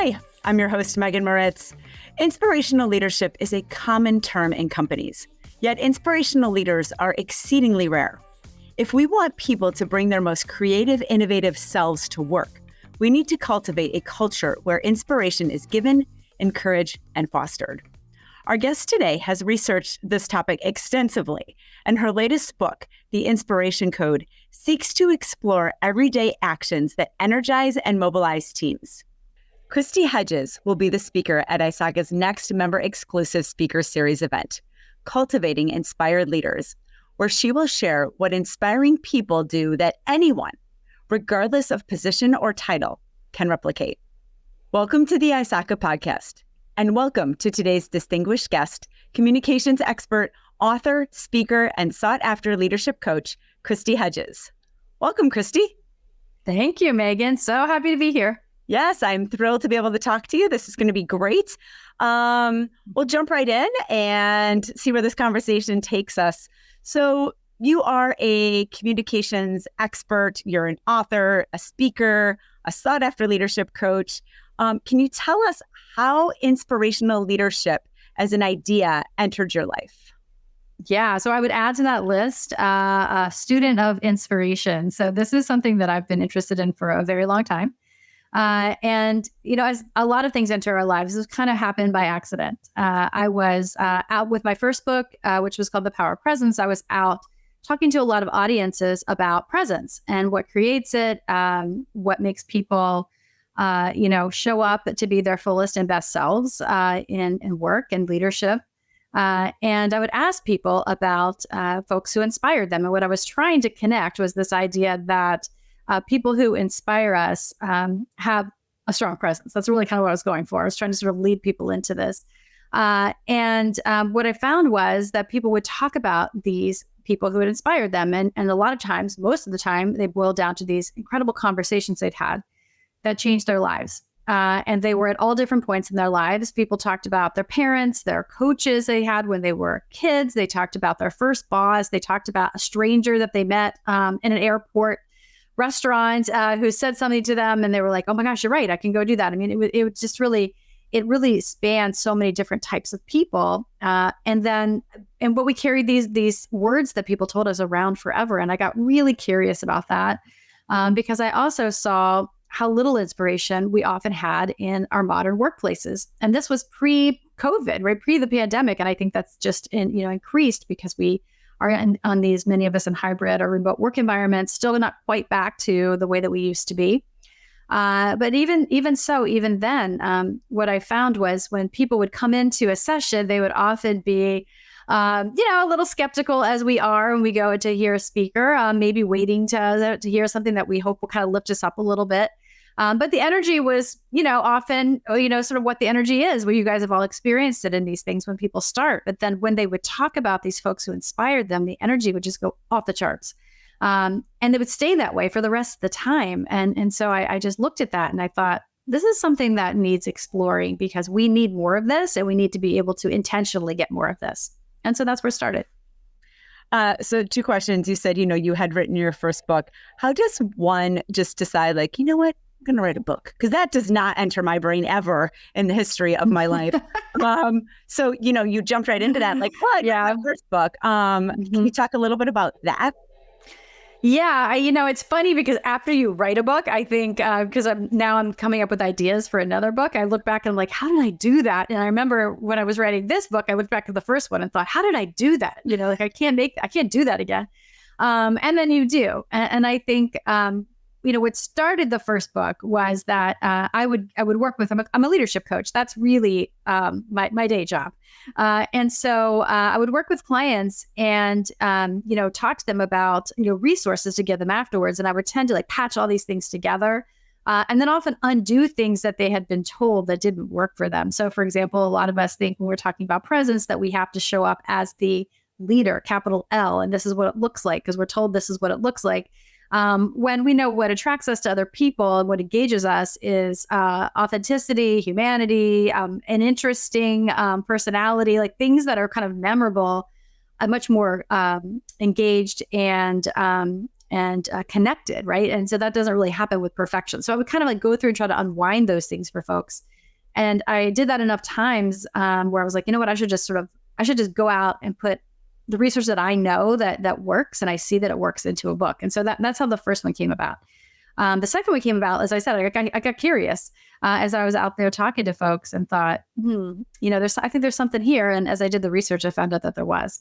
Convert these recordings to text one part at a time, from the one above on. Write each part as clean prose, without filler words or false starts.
Hi, I'm your host, Megan Moritz. Inspirational leadership is a common term in companies, yet inspirational leaders are exceedingly rare. If we want people to bring their most creative, innovative selves to work, we need to cultivate a culture where inspiration is given, encouraged, and fostered. Our guest today has researched this topic extensively, and her latest book, The Inspiration Code, seeks to explore everyday actions that energize and mobilize teams. Kristi Hedges will be the speaker at ISACA's next member-exclusive speaker series event, Cultivating Inspired Leaders, where she will share what inspiring people do that anyone, regardless of position or title, can replicate. Welcome to the ISACA Podcast, and welcome to today's distinguished guest, communications expert, author, speaker, and sought-after leadership coach, Kristi Hedges. Welcome, Kristi. Thank you, Megan. So happy to be here. Yes, I'm thrilled to be able to talk to you. This is going to be great. We'll jump right in and see where this conversation takes us. So you are a communications expert. You're an author, a speaker, a sought-after leadership coach. Can you tell us how inspirational leadership as an idea entered your life? Yeah, so I would add to that list a student of inspiration. So this is something that I've been interested in for a very long time. And, you know, as a lot of things enter our lives, this kind of happened by accident. I was out with my first book, which was called The Power of Presence. I was out talking to a lot of audiences about presence and what creates it, what makes people, show up to be their fullest and best selves in work and leadership. And I would ask people about folks who inspired them. And what I was trying to connect was this idea that people who inspire us have a strong presence. That's really kind of what I was going for. I was trying to sort of lead people into this. And what I found was that people would talk about these people who had inspired them. And a lot of times, most of the time, they boiled down to these incredible conversations they'd had that changed their lives. And they were at all different points in their lives. People talked about their parents, their coaches they had when they were kids. They talked about their first boss. They talked about a stranger that they met in an airport restaurant who said something to them, and they were like, "Oh my gosh, you're right. I can go do that." I mean, it was just really, it really spanned so many different types of people. But we carried these words that people told us around forever, and I got really curious about that because I also saw how little inspiration we often had in our modern workplaces, and this was pre-COVID, right, pre the pandemic, and I think that's just increased because we are on these, many of us in hybrid or remote work environments, still not quite back to the way that we used to be. But even then, what I found was when people would come into a session, they would often be, a little skeptical as we are when we go to hear a speaker, maybe waiting to hear something that we hope will kind of lift us up a little bit. But the energy was, often, sort of what the energy is, where you guys have all experienced it in these things when people start. But then when they would talk about these folks who inspired them, the energy would just go off the charts. And it would stay that way for the rest of the time. And so I just looked at that and I thought, this is something that needs exploring because we need more of this and we need to be able to intentionally get more of this. And so that's where it started. So 2 questions. You said, you had written your first book. How does one just decide, like, you know what? I'm going to write a book, because that does not enter my brain ever in the history of my life. So, you jumped right into that. Like, what? Yeah. My first book. Can you talk a little bit about that? Yeah. It's funny because after you write a book, I think, because I'm coming up with ideas for another book. I look back and I'm like, how did I do that? And I remember when I was writing this book, I looked back at the first one and thought, how did I do that? I can't do that again. And then you do. And I think, what started the first book was that I would work with, I'm a leadership coach. That's really my day job. And so I would work with clients and, talk to them about, resources to give them afterwards. And I would tend to patch all these things together and then often undo things that they had been told that didn't work for them. So for example, a lot of us think when we're talking about presence that we have to show up as the leader, capital L, and this is what it looks like because we're told this is what it looks like. When we know what attracts us to other people and what engages us is authenticity, humanity, an interesting personality, like things that are kind of memorable, much more engaged and connected, right? And so that doesn't really happen with perfection. So I would kind of go through and try to unwind those things for folks. And I did that enough times where I was like, you know what, I should just go out and put the research that I know that works, and I see that it works, into a book. And so that's how the first one came about. The second one came about, as I said, I got curious as I was out there talking to folks and thought, I think there's something here. And as I did the research, I found out that there was.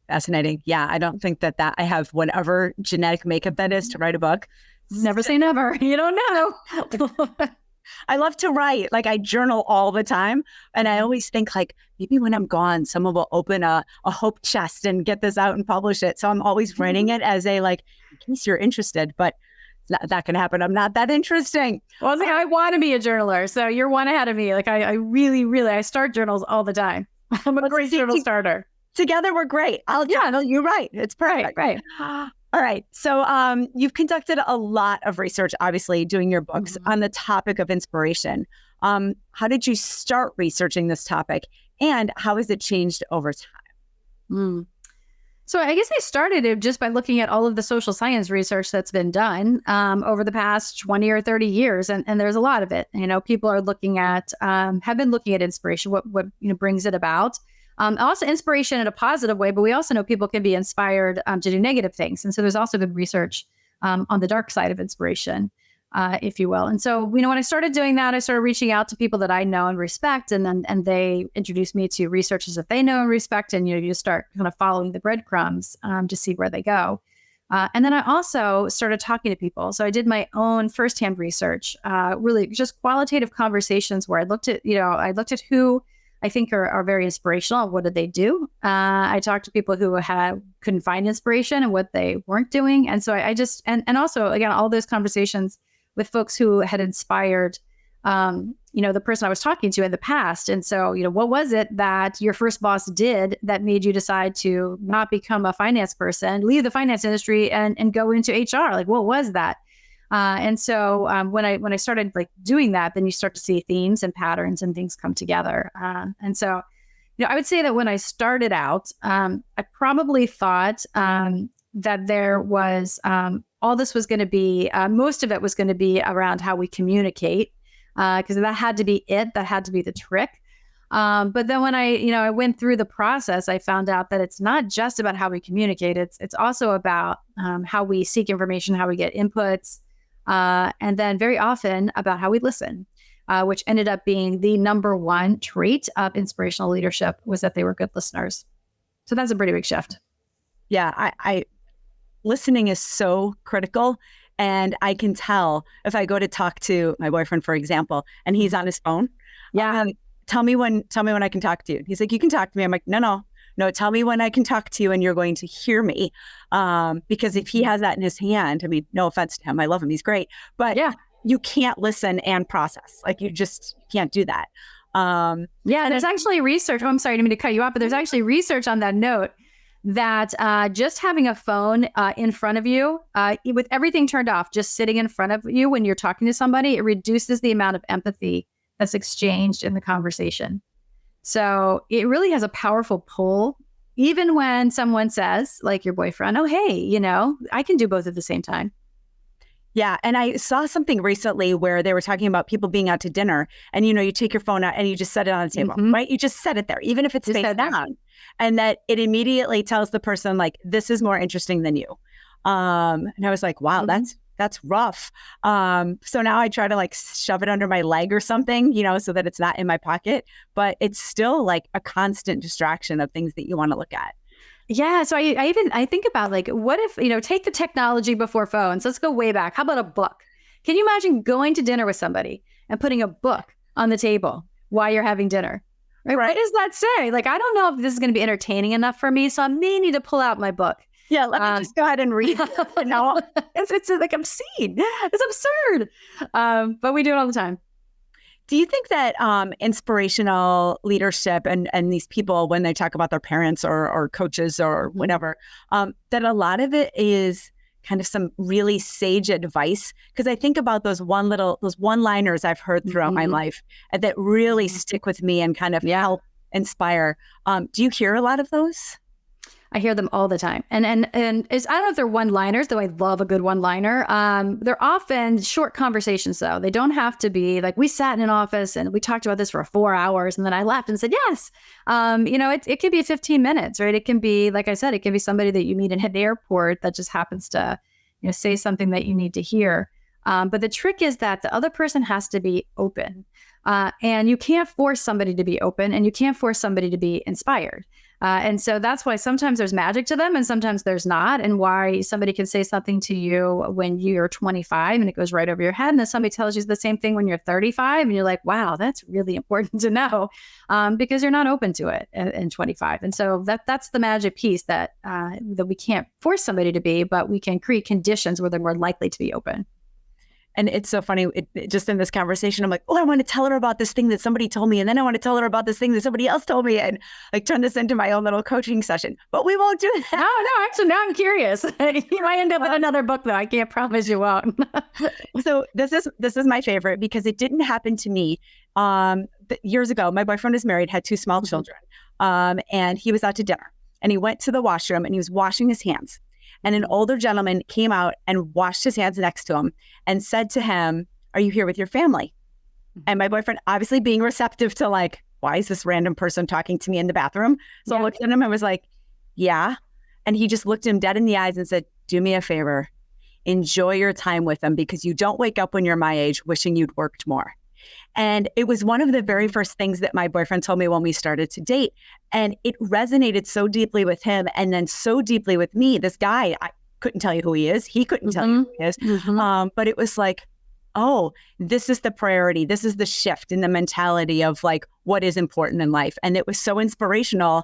Fascinating. Yeah, I don't think that I have whatever genetic makeup that is to write a book. Never say never. You don't know. I love to write. Like, I journal all the time. And I always think, like, maybe when I'm gone, someone will open a hope chest and get this out and publish it. So I'm always writing it as a, like, in case you're interested, but it's not that can happen. I'm not that interesting. Well, I want to be a journaler. So you're one ahead of me. Like, I really, I start journals all the time. I'm a great journal starter. Together, we're great. Journal. You're right. It's perfect. Right. All right. So you've conducted a lot of research, obviously, doing your books on the topic of inspiration. How did you start researching this topic, and how has it changed over time? So I guess I started it just by looking at all of the social science research that's been done over the past 20 or 30 years. And there's a lot of it. People are looking at, have been looking at inspiration, what brings it about. Also inspiration in a positive way, but we also know people can be inspired to do negative things. And so there's also been research on the dark side of inspiration, if you will. And so, when I started doing that, I started reaching out to people that I know and respect, and they introduced me to researchers that they know and respect. And, you start kind of following the breadcrumbs to see where they go. And then I also started talking to people. So I did my own firsthand research, really just qualitative conversations where I looked at who I think are very inspirational. What did they do? I talked to people who couldn't find inspiration and what they weren't doing. And so I just, and also, again, all those conversations with folks who had inspired, the person I was talking to in the past. And so, what was it that your first boss did that made you decide to not become a finance person, leave the finance industry and go into HR? Like, what was that? And so when I started doing that, then you start to see themes and patterns and things come together. And so, I would say that when I started out, I probably thought that there was all this was going to be, most of it was going to be around how we communicate, because that had to be it. That had to be the trick. But then when I went through the process, I found out that it's not just about how we communicate. It's also about how we seek information, how we get inputs. And then very often about how we listen, which ended up being the number one trait of inspirational leadership, was that they were good listeners. So that's a pretty big shift. Yeah, I listening is so critical. And I can tell if I go to talk to my boyfriend, for example, and he's on his phone. Yeah. Tell me when I can talk to you. He's like, you can talk to me. I'm like, no, tell me when I can talk to you and you're going to hear me. Because if he has that in his hand, I mean, no offense to him, I love him, he's great, but yeah, you can't listen and process. Like, you just can't do that. And there's actually research. Oh, I'm sorry, I didn't mean to cut you off, but there's actually research on that note that just having a phone in front of you, with everything turned off, just sitting in front of you when you're talking to somebody, it reduces the amount of empathy that's exchanged in the conversation. So it really has a powerful pull, even when someone says, like your boyfriend, oh, hey, I can do both at the same time. Yeah. And I saw something recently where they were talking about people being out to dinner and, you take your phone out and you just set it on the table, right? You just set it there, even if it's face down. And that it immediately tells the person, like, this is more interesting than you. And I was like, wow, that's rough. So now I try to shove it under my leg or something, so that it's not in my pocket, but it's still like a constant distraction of things that you want to look at. Yeah. So I think about what if, take the technology before phones. Let's go way back. How about a book? Can you imagine going to dinner with somebody and putting a book on the table while you're having dinner? Right? What does that say? I don't know if this is going to be entertaining enough for me, so I may need to pull out my book. Yeah, let me just go ahead and read it. No, it's like obscene. It's absurd. But we do it all the time. Do you think that inspirational leadership and these people, when they talk about their parents or coaches or whatever, that a lot of it is kind of some really sage advice? Because I think about those one-liners I've heard throughout my life that really stick with me and kind of help inspire. Do you hear a lot of those? I hear them all the time. And it's, I don't know if they're one-liners, though I love a good one-liner. They're often short conversations, though. They don't have to be like, we sat in an office and we talked about this for 4 hours and then I laughed and said, yes. It could be 15 minutes, right? It can be, like I said, it can be somebody that you meet in an airport that just happens to, say something that you need to hear. But the trick is that the other person has to be open. And you can't force somebody to be open and you can't force somebody to be inspired. And so that's why sometimes there's magic to them and sometimes there's not, and why somebody can say something to you when you're 25 and it goes right over your head. And then somebody tells you the same thing when you're 35 and you're like, wow, that's really important to know, because you're not open to it in 25. And so that's the magic piece that we can't force somebody to be, but we can create conditions where they're more likely to be open. And it's so funny, just in this conversation, I'm like, I want to tell her about this thing that somebody told me. And then I want to tell her about this thing that somebody else told me, and like turn this into my own little coaching session. But we won't do that. No, actually, now I'm curious. You might end up with another book, though. I can't promise you won't. So this is my favorite because it didn't happen to me. Years ago, my boyfriend was married, had 2 small children, and he was out to dinner. And he went to the washroom and he was washing his hands. And an older gentleman came out and washed his hands next to him and said to him, "Are you here with your family?" And my boyfriend, obviously being receptive to like, why is this random person talking to me in the bathroom? So I looked at him and was like, yeah. And he just looked him dead in the eyes and said, "Do me a favor, enjoy your time with them, because you don't wake up when you're my age wishing you'd worked more." And it was one of the very first things that my boyfriend told me when we started to date. And it resonated so deeply with him and then so deeply with me. This guy, I couldn't tell you who he is. He couldn't tell you who he is. But it was like, oh, this is the priority. This is the shift in the mentality of like what is important in life. And it was so inspirational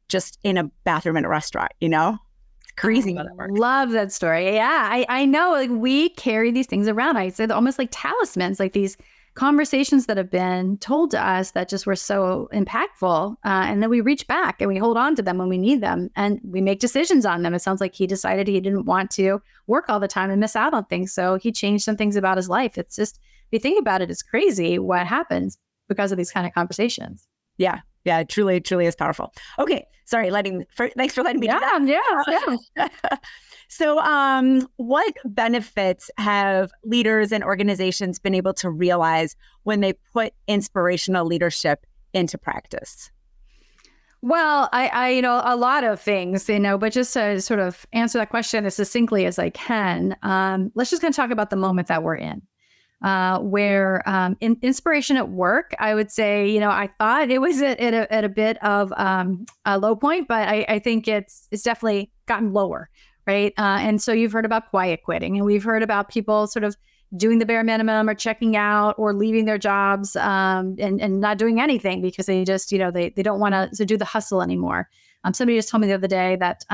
just in a bathroom in a restaurant, It's crazy how that works. Love that story. Yeah, I know. Like we carry these things around. I say they're almost like talismans, like these conversations that have been told to us that just were so impactful. And then we reach back and we hold on to them when we need them and we make decisions on them. It sounds like he decided he didn't want to work all the time and miss out on things. So he changed some things about his life. It's just, if you think about it, it's crazy what happens because of these kind of conversations. Yeah. Yeah. It truly is powerful. Okay. Sorry. Thanks for letting me do that. Yeah. So what benefits have leaders and organizations been able to realize when they put inspirational leadership into practice? Well, I a lot of things, but just to sort of answer that question as succinctly as I can, let's just kind of talk about the moment that we're in. Where in inspiration at work, I would say, I thought it was at a bit of a low point, but I think it's definitely gotten lower. Right. And so you've heard about quiet quitting, and we've heard about people sort of doing the bare minimum or checking out or leaving their jobs and not doing anything because they just, they don't want to do the hustle anymore. Somebody just told me the other day that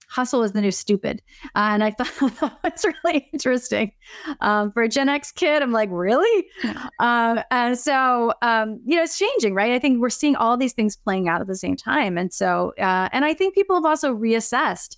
hustle is the new stupid. And I thought that's really interesting. For a Gen X kid, I'm like, really? And so, it's changing, right? I think we're seeing all these things playing out at the same time. And so, and I think people have also reassessed.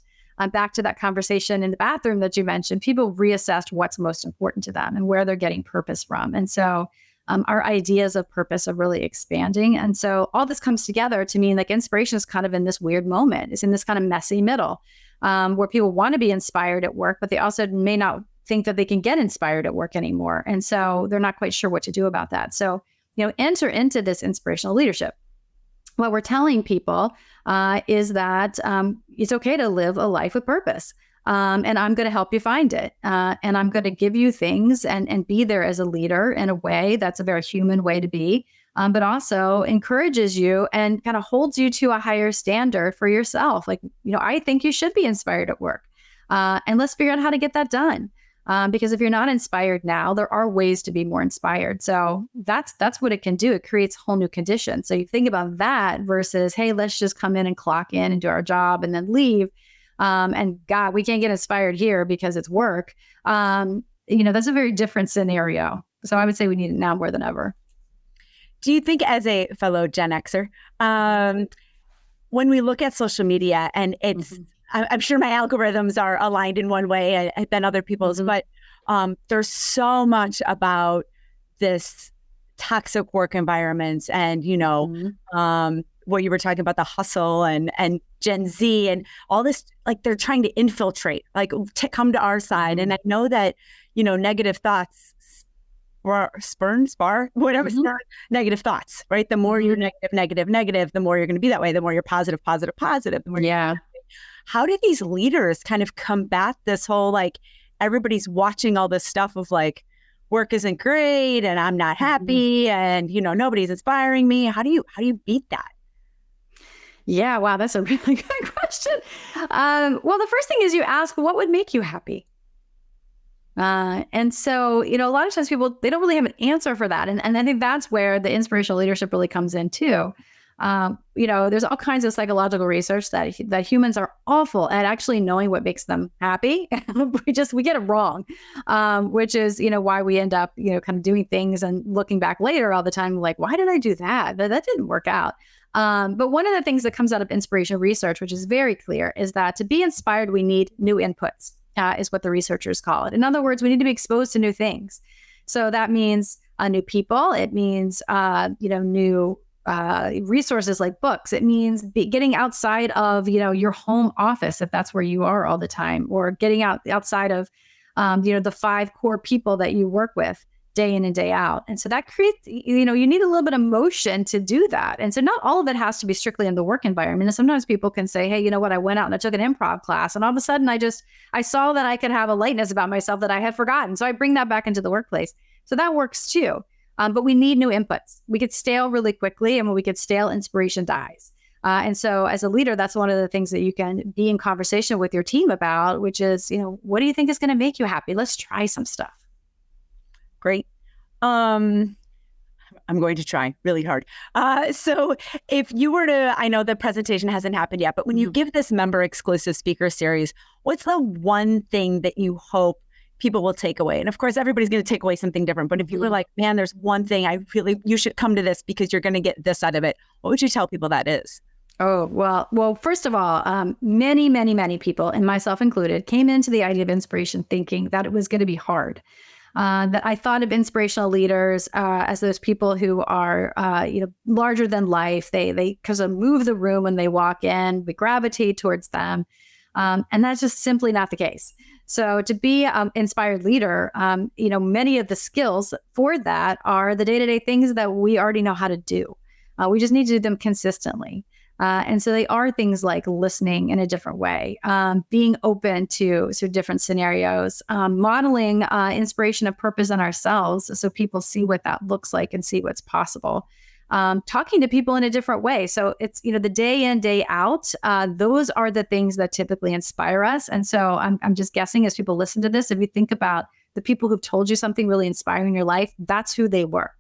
Back to that conversation in the bathroom that you mentioned, people reassessed what's most important to them and where they're getting purpose from. And so our ideas of purpose are really expanding. And so all this comes together to mean like inspiration is kind of in this weird moment. It's in this kind of messy middle where people want to be inspired at work, but they also may not think that they can get inspired at work anymore. And so they're not quite sure what to do about that. So, enter into this inspirational leadership. What we're telling people is that it's okay to live a life with purpose. And I'm going to help you find it. And I'm going to give you things and be there as a leader in a way that's a very human way to be, but also encourages you and kind of holds you to a higher standard for yourself. Like, I think you should be inspired at work. And let's figure out how to get that done. Because if you're not inspired now, there are ways to be more inspired. So that's what it can do. It creates whole new conditions. So you think about that versus, hey, let's just come in and clock in and do our job and then leave. And God, we can't get inspired here because it's work. That's a very different scenario. So I would say we need it now more than ever. Do you think, as a fellow Gen Xer, when we look at social media and it's, I'm sure my algorithms are aligned in one way than other people's, but there's so much about this toxic work environments and, what you were talking about, the hustle and Gen Z and all this, like they're trying to infiltrate, like to come to our side. And I know that, negative thoughts spur negative thoughts, right? The more you're negative, the more you're going to be that way. The more you're positive, the more How do these leaders kind of combat this whole, like, everybody's watching all this stuff of like, work isn't great and I'm not happy and, nobody's inspiring me. How do you beat that? Yeah, wow, that's a really good question. Well, the first thing is you ask, what would make you happy? And so, a lot of times people, they don't really have an answer for that. And I think that's where the inspirational leadership really comes in too. There's all kinds of psychological research that humans are awful at actually knowing what makes them happy. we get it wrong, which is, why we end up, kind of doing things and looking back later all the time, like, why did I do that? That didn't work out. But one of the things that comes out of inspirational research, which is very clear, is that to be inspired, we need new inputs, is what the researchers call it. In other words, we need to be exposed to new things. So that means new people. It means, new resources like books. It means getting outside of, your home office, if that's where you are all the time, or getting outside of, the 5 core people that you work with day in and day out. And so that creates, you need a little bit of motion to do that. And so not all of it has to be strictly in the work environment. And sometimes people can say, hey, you know what, I went out and I took an improv class and all of a sudden I saw that I could have a lightness about myself that I had forgotten. So I bring that back into the workplace. So that works too. But we need new inputs. We get stale really quickly, and when we get stale, inspiration dies. And so as a leader, that's one of the things that you can be in conversation with your team about, which is, what do you think is going to make you happy? Let's try some stuff. Great. I'm going to try really hard. So if you were to, I know the presentation hasn't happened yet, but when you give this member exclusive speaker series, what's the one thing that you hope people will take away? And of course, everybody's going to take away something different. But if you were like, man, there's one thing you should come to this because you're going to get this out of it, what would you tell people that is? Oh, well, first of all, many, many, many people, and myself included, came into the idea of inspiration thinking that it was going to be hard. That I thought of inspirational leaders as those people who are, larger than life. They kind of move the room when they walk in. We gravitate towards them. And that's just simply not the case. So to be an inspired leader, many of the skills for that are the day-to-day things that we already know how to do. We just need to do them consistently. And so they are things like listening in a different way, being open to different scenarios, modeling inspiration and purpose in ourselves so people see what that looks like and see what's possible. Talking to people in a different way. So it's, the day in, day out, those are the things that typically inspire us. And so I'm just guessing as people listen to this, if you think about the people who've told you something really inspiring in your life, that's who they were.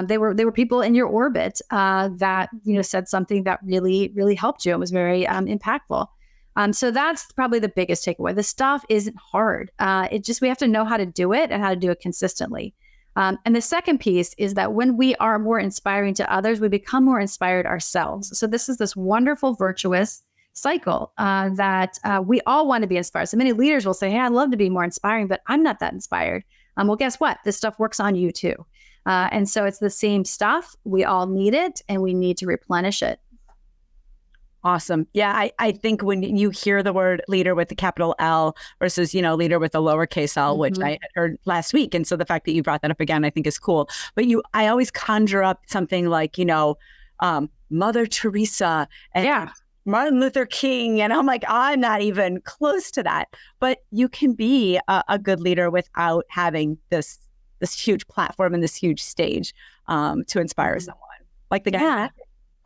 They were people in your orbit that, said something that really, really helped you and was very impactful. So that's probably the biggest takeaway. The stuff isn't hard. We have to know how to do it and how to do it consistently. And the second piece is that when we are more inspiring to others, we become more inspired ourselves. So this is this wonderful, virtuous cycle that we all want to be inspired. So many leaders will say, hey, I'd love to be more inspiring, but I'm not that inspired. Well, guess what? This stuff works on you too. And so it's the same stuff. We all need it and we need to replenish it. Awesome. Yeah, I think when you hear the word leader with the capital L versus, leader with a lowercase l, which I had heard last week. And so the fact that you brought that up again, I think is cool. But I always conjure up something like, Mother Teresa and Martin Luther King. And I'm like, I'm not even close to that. But you can be a good leader without having this huge platform and this huge stage to inspire someone like the guy. Yeah,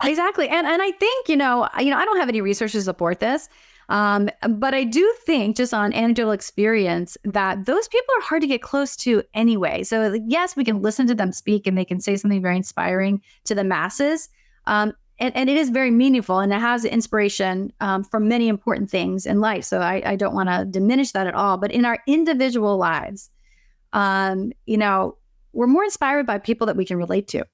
exactly. And I think, I don't have any research to support this, but I do think just on anecdotal experience that those people are hard to get close to anyway. So yes, we can listen to them speak and they can say something very inspiring to the masses. And it is very meaningful and it has inspiration from many important things in life. So I don't want to diminish that at all. But in our individual lives, we're more inspired by people that we can relate to.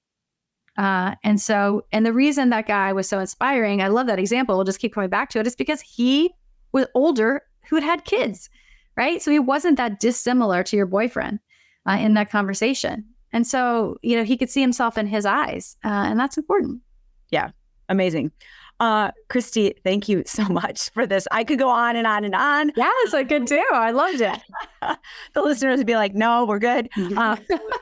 And the reason that guy was so inspiring, I love that example, we'll just keep coming back to it, is because he was older who had kids, right? So he wasn't that dissimilar to your boyfriend in that conversation. And so, he could see himself in his eyes, and that's important. Yeah. Amazing. Kristi, thank you so much for this. I could go on and on and on. Yes, I could too. I loved it. The listeners would be like, no, we're good.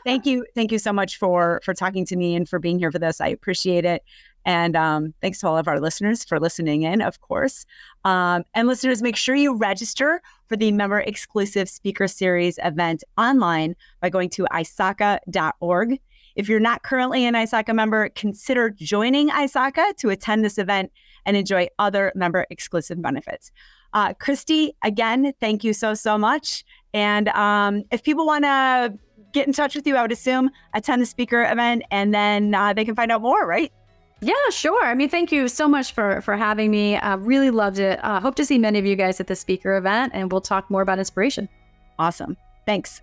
Thank you. Thank you so much for talking to me and for being here for this. I appreciate it. And thanks to all of our listeners for listening in, of course. And listeners, make sure you register for the member exclusive speaker series event online by going to ISACA.org. If you're not currently an ISACA member, consider joining ISACA to attend this event and enjoy other member exclusive benefits. Kristi, again, thank you so much. And if people want to get in touch with you, I would assume attend the speaker event and then they can find out more, right? Yeah, sure. I mean, thank you so much for having me. I really loved it. Hope to see many of you guys at the speaker event, and we'll talk more about inspiration. Awesome. Thanks.